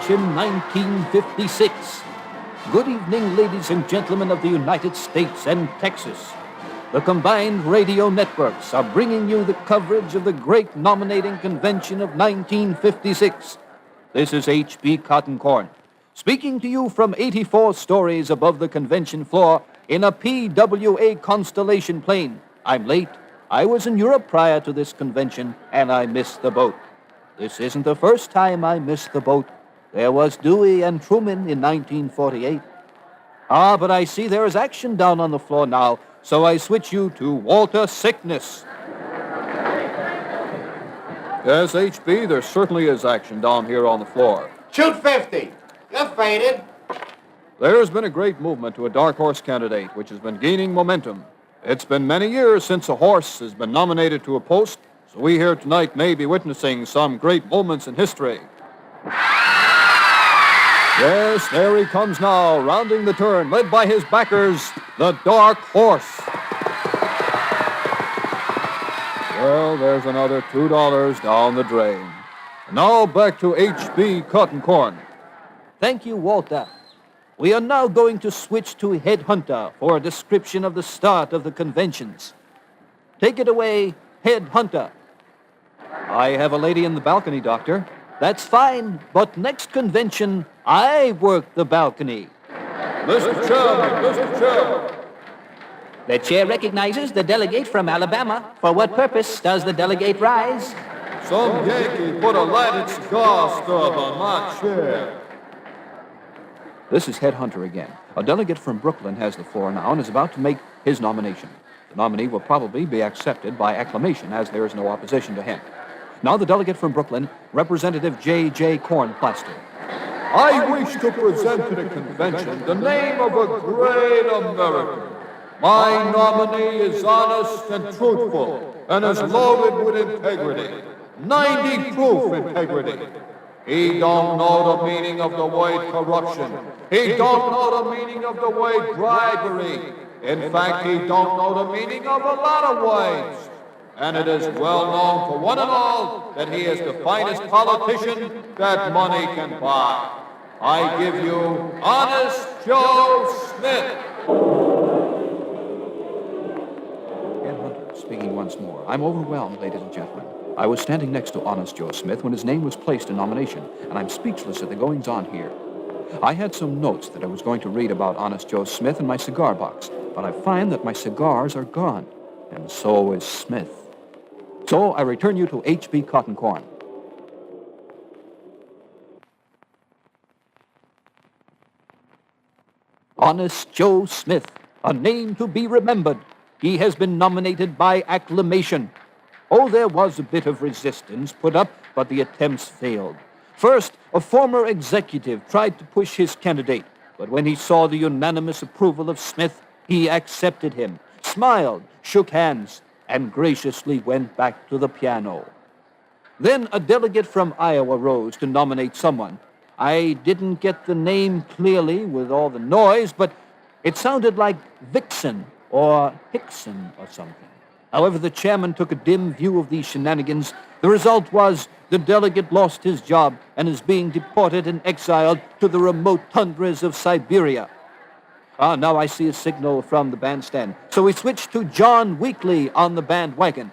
March in 1956. Good evening, ladies and gentlemen of the United States and Texas. The combined radio networks are bringing you the coverage of the great nominating convention of 1956. This is H.B. Cottoncorn, speaking to you from 84 stories above the convention floor in a PWA Constellation plane. I'm late. I was in Europe prior to this convention, and I missed the boat. This isn't the first time I missed the boat. There was Dewey and Truman in 1948. But I see there is action down on the floor now, so I switch you to Walter Sickness. Yes, H.B., there certainly is action down here on the floor. Shoot 50. You're faded. There's been a great movement to a dark horse candidate, which has been gaining momentum. It's been many years since a horse has been nominated to a post, so we here tonight may be witnessing some great moments in history. Yes, there he comes now, rounding the turn, led by his backers, the Dark Horse. Well, there's another $2 down the drain. Now back to H.B. Cottoncorn. Thank you, Walter. We are now going to switch to Headhunter for a description of the start of the conventions. Take it away, Headhunter. I have a lady in the balcony, Doctor. That's fine, but next convention, I work the balcony. Mr. Chairman. The chair recognizes the delegate from Alabama. For what purpose does the delegate rise? Some Yankee put a lighted cigar stub on my chair. This is Headhunter again. A delegate from Brooklyn has the floor now and is about to make his nomination. The nominee will probably be accepted by acclamation as there is no opposition to him. Now the delegate from Brooklyn, Representative J.J. Cornplaster. I wish to present to the convention the name of a great American. My nominee is honest and truthful and is loaded with integrity. 90 proof integrity. He don't know the meaning of the word corruption. He don't know the meaning of the word bribery. In fact, he don't know the meaning of a lot of words. And it is well known to one and all that he is the finest politician that money can buy. I give you Honest Joe Smith. Headhunter, speaking once more. I'm overwhelmed, ladies and gentlemen. I was standing next to Honest Joe Smith when his name was placed in nomination, and I'm speechless at the goings-on here. I had some notes that I was going to read about Honest Joe Smith in my cigar box, but I find that my cigars are gone, and so is Smith. So I return you to H.B. Cottoncorn. Honest Joe Smith, a name to be remembered. He has been nominated by acclamation. Oh, there was a bit of resistance put up, but the attempts failed. First, a former executive tried to push his candidate, but when he saw the unanimous approval of Smith, he accepted him, smiled, shook hands, and graciously went back to the piano. Then a delegate from Iowa rose to nominate someone. I didn't get the name clearly with all the noise, but it sounded like Vixen or Hickson or something. However, the chairman took a dim view of these shenanigans. The result was the delegate lost his job and is being deported and exiled to the remote tundras of Siberia. Now I see a signal from the bandstand. So we switch to John Weekly on the bandwagon.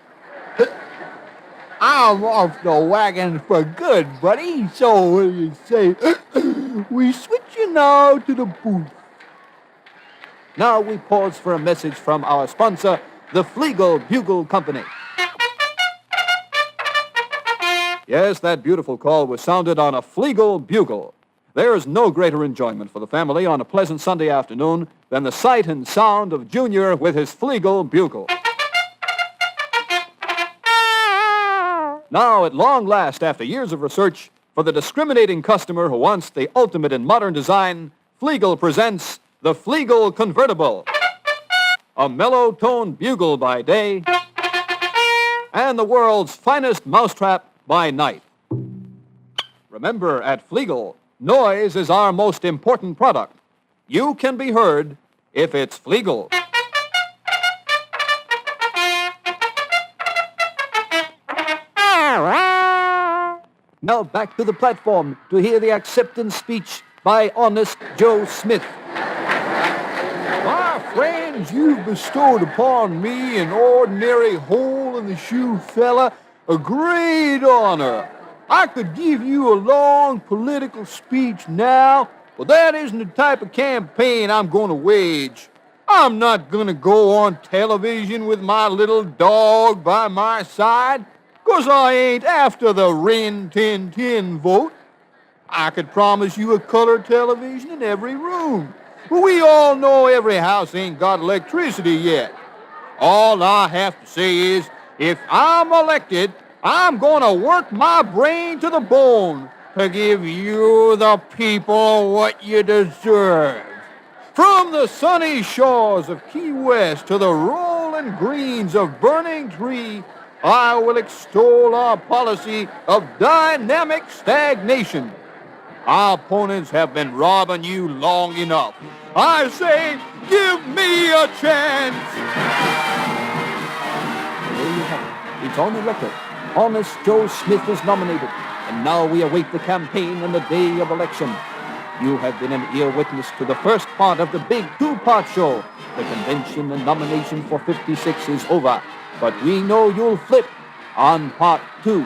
I'm off the wagon for good, buddy. So what do you say? We switch you now to the booth. Now we pause for a message from our sponsor, the Flegel Bugle Company. Yes, that beautiful call was sounded on a Flegel bugle. There is no greater enjoyment for the family on a pleasant Sunday afternoon than the sight and sound of Junior with his Flegel bugle. Now, at long last, after years of research, for the discriminating customer who wants the ultimate in modern design, Flegel presents the Flegel Convertible. A mellow-toned bugle by day, and the world's finest mousetrap by night. Remember, at Flegel, noise is our most important product. You can be heard if it's Flegel. Now back to the platform to hear the acceptance speech by Honest Joe Smith. My friends, you've bestowed upon me, an ordinary hole-in-the-shoe fella, a great honor. I could give you a long political speech now, but that isn't the type of campaign I'm going to wage. I'm not going to go on television with my little dog by my side, 'cause I ain't after the Rin Tin Tin vote. I could promise you a color television in every room. But we all know every house ain't got electricity yet. All I have to say is, if I'm elected, I'm going to work my brain to the bone to give you, the people, what you deserve. From the sunny shores of Key West to the rolling greens of Burning Tree, I will extol our policy of dynamic stagnation. Our opponents have been robbing you long enough. I say, give me a chance. There you have it. It's on the record. Honest Joe Smith is nominated, and now we await the campaign on the day of election. You have been an ear witness to the first part of the big two-part show. The convention and nomination for 56 is over, but we know you'll flip on part 2.